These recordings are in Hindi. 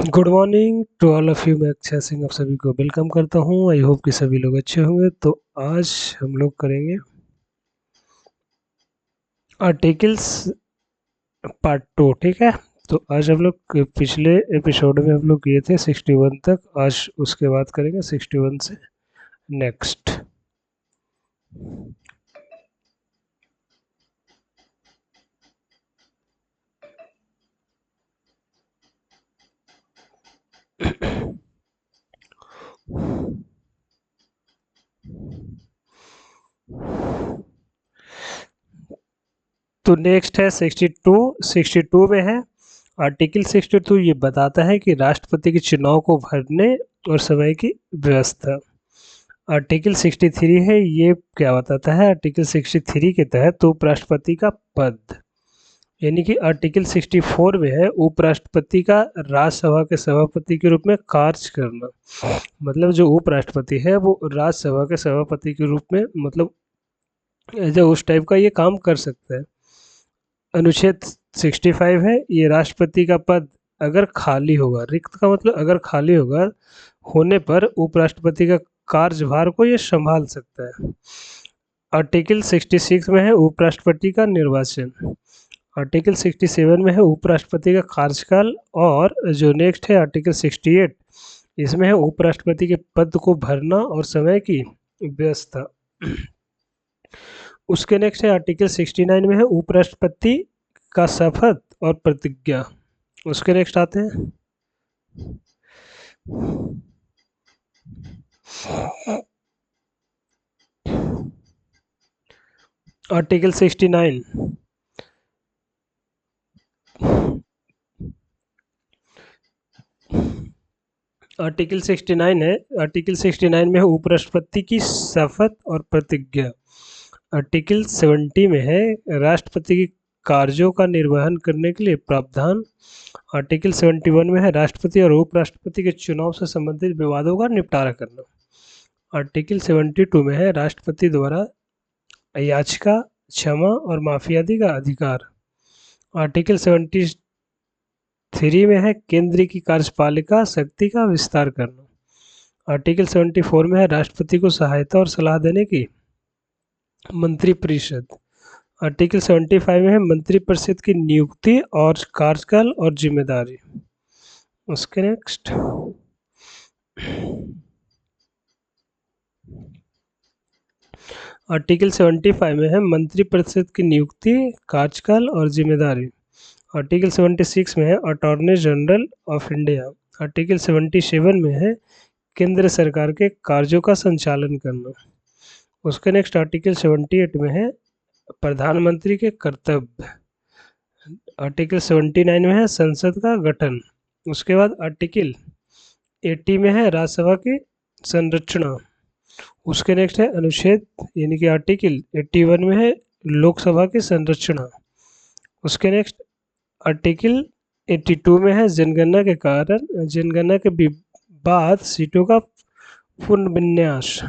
Good morning to all of you. मैं अक्षय सिंह आप सभी को वेलकम करता हूँ। आई होप कि सभी लोग अच्छे होंगे। तो आज हम लोग करेंगे आर्टिकल्स पार्ट 2। ठीक है, तो आज हम लोग पिछले एपिसोड में हम लोग किए थे 61 तक। आज उसके बाद करेंगे 61 से नेक्स्ट। तो नेक्स्ट है 62। 62 में है आर्टिकल 62। ये बताता है कि राष्ट्रपति के चुनाव को भरने और समय की व्यवस्था। आर्टिकल 63 है, ये क्या बताता है? आर्टिकल 63 के तहत उपराष्ट्रपति का पद, यानी कि आर्टिकल 64 में है उपराष्ट्रपति का राज्यसभा के सभापति के रूप में कार्य करना। मतलब जो उपराष्ट्रपति है वो राज्यसभा के सभापति के रूप में, मतलब जो उस टाइप का ये काम कर सकता है। अनुच्छेद 65 है, ये राष्ट्रपति का पद अगर खाली होगा, रिक्त का मतलब अगर खाली होगा होने पर उपराष्ट्रपति का कार्यभार को ये संभाल सकता है। आर्टिकल 66 में है उपराष्ट्रपति का निर्वाचन। आर्टिकल 67 में है उपराष्ट्रपति का कार्यकाल। और जो नेक्स्ट है आर्टिकल 68, इसमें है उपराष्ट्रपति के पद को भरना और समय की व्यवस्था। उसके नेक्स्ट है आर्टिकल 69 में है उपराष्ट्रपति का शपथ और प्रतिज्ञा। उसके नेक्स्ट आते हैं आर्टिकल 69। आर्टिकल 69 है, आर्टिकल 69 में है उपराष्ट्रपति की शपथ और प्रतिज्ञा। आर्टिकल 70 में है राष्ट्रपति की कार्यों का निर्वहन करने के लिए प्रावधान। आर्टिकल 71 में है राष्ट्रपति और उपराष्ट्रपति के चुनाव से संबंधित विवादों का निपटारा करना। आर्टिकल 72 में है राष्ट्रपति द्वारा याचिका, क्षमा और माफी आदि का अधिकार। आर्टिकल 73 में है केंद्र की कार्यपालिका शक्ति का विस्तार करना। आर्टिकल 74 में है राष्ट्रपति को सहायता और सलाह देने की मंत्रिपरिषद। आर्टिकल 75 में है मंत्रिपरिषद की नियुक्ति और कार्यकाल और जिम्मेदारी। उसके नेक्स्ट आर्टिकल 75 में है मंत्रिपरिषद की नियुक्ति, कार्यकाल और जिम्मेदारी। आर्टिकल 76 में है attorney general of India. Article 77 में है केंद्र सरकार के कार्यों का संचालन करना। उसके नेक्स्ट आर्टिकल 78 में है प्रधानमंत्री के कर्तव्य। आर्टिकल 79 में है संसद का गठन। उसके बाद आर्टिकल 80 में है राज्यसभा की संरचना। उसके नेक्स्ट है अनुच्छेद यानी कि आर्टिकल 81 में है लोकसभा की संरचना। उसके नेक्स्ट आर्टिकल 82 में है जनगणना के बाद सीटों का पुनर्विन्यास।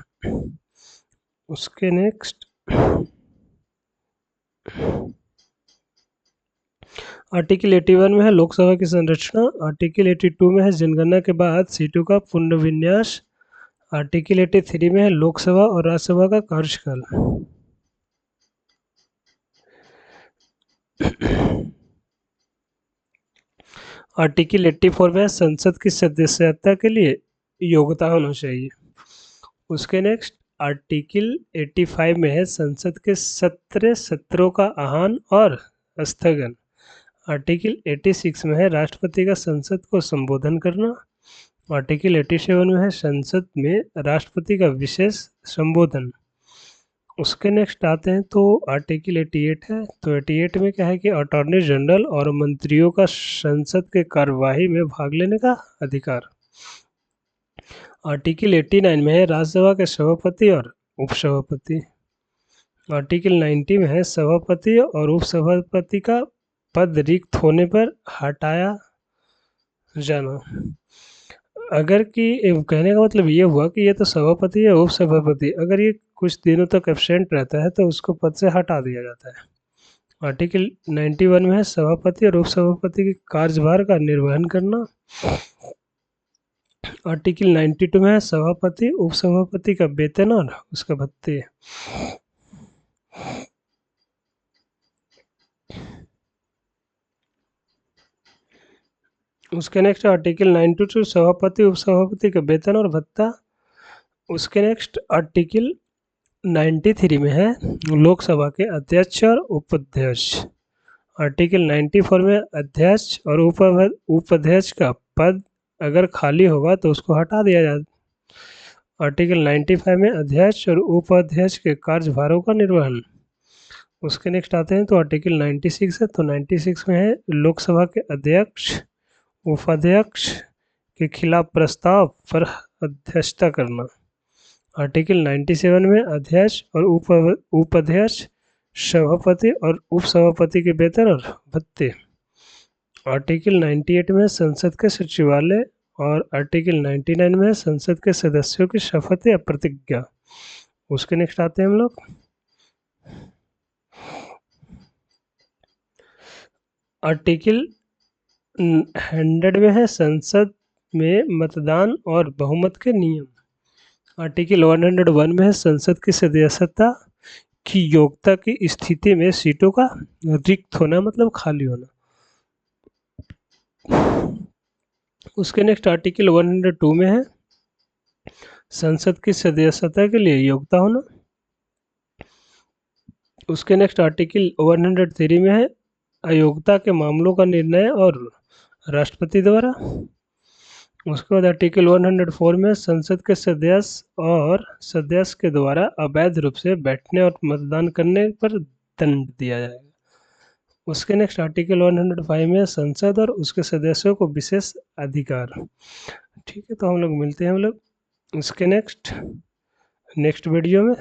उसके नेक्स्ट आर्टिकल 81 में है लोकसभा की संरचना। आर्टिकल 82 में है जनगणना के बाद सीटों का पुनर्विन्यास। आर्टिकल 83 में है लोकसभा और राज्यसभा का कार्यकाल। आर्टिकल 84 में है संसद की सदस्यता के लिए योग्यता होना चाहिए। उसके नेक्स्ट आर्टिकल 85 में है संसद के सत्रों का आहवान और स्थगन। आर्टिकल 86 में है राष्ट्रपति का संसद को संबोधन करना। आर्टिकल 87 में है संसद में राष्ट्रपति का विशेष संबोधन। उसके नेक्स्ट आते हैं तो आर्टिकल 88 है। तो 88 में क्या है कि अटॉर्नी जनरल और मंत्रियों का संसद के कार्यवाही में भाग लेने का अधिकार। आर्टिकल 89 में है राज्यसभा के सभापति और उपसभापति। आर्टिकल 90 में है सभापति और उपसभापति का पद रिक्त होने पर हटाया जाना। अगर कि कहने का मतलब ये हुआ कि ये तो सभापति है, उपसभापति, अगर ये कुछ दिनों तक एब्सेंट रहता है तो उसको पद से हटा दिया जाता है। आर्टिकल 91 में है सभापति और उपसभापति के कार्यभार का निर्वहन करना। आर्टिकल 92 में है सभापति उपसभापति का वेतन और उसका भत्ते। उसके नेक्स्ट आर्टिकल 92 सभापति उपसभापति का वेतन और भत्ता। उसके नेक्स्ट आर्टिकल 93 में है लोकसभा के अध्यक्ष और उपाध्यक्ष। आर्टिकल 94 में अध्यक्ष और उपाध्यक्ष का पद अगर खाली होगा तो उसको हटा दिया जाता। आर्टिकल 95 में अध्यक्ष और उपाध्यक्ष के कार्यभारों का निर्वहन। उसके नेक्स्ट आते हैं तो आर्टिकल 96 है, तो 96 में है लोकसभा के अध्यक्ष उपाध्यक्ष के खिलाफ प्रस्ताव पर अध्यक्षता करना। आर्टिकल 97 में अध्यक्ष और उपाध्यक्ष सभापति और उपसभापति के वेतन और भत्ते। आर्टिकल 98 में संसद के सचिवालय और आर्टिकल 99 में संसद के सदस्यों की शपथ या प्रतिज्ञा। उसके नेक्स्ट आते हैं हम लोग आर्टिकल 100 में है संसद में मतदान और बहुमत के नियम। आर्टिकल 101 में है संसद की सदस्यता की योग्यता की स्थिति में सीटों का रिक्त होना मतलब खाली होना। उसके नेक्स्ट आर्टिकल 102 में है संसद की सदस्यता के लिए योग्यता होना। उसके नेक्स्ट आर्टिकल 103 में है अयोग्यता के मामलों का निर्णय और राष्ट्रपति द्वारा। उसके बाद आर्टिकल 104 में संसद के सदस्य के द्वारा अवैध रूप से बैठने और मतदान करने पर दंड दिया जाएगा। उसके नेक्स्ट आर्टिकल 105 में संसद और उसके सदस्यों को विशेष अधिकार। ठीक है, तो हम लोग मिलते हैं हम लोग उसके नेक्स्ट वीडियो में।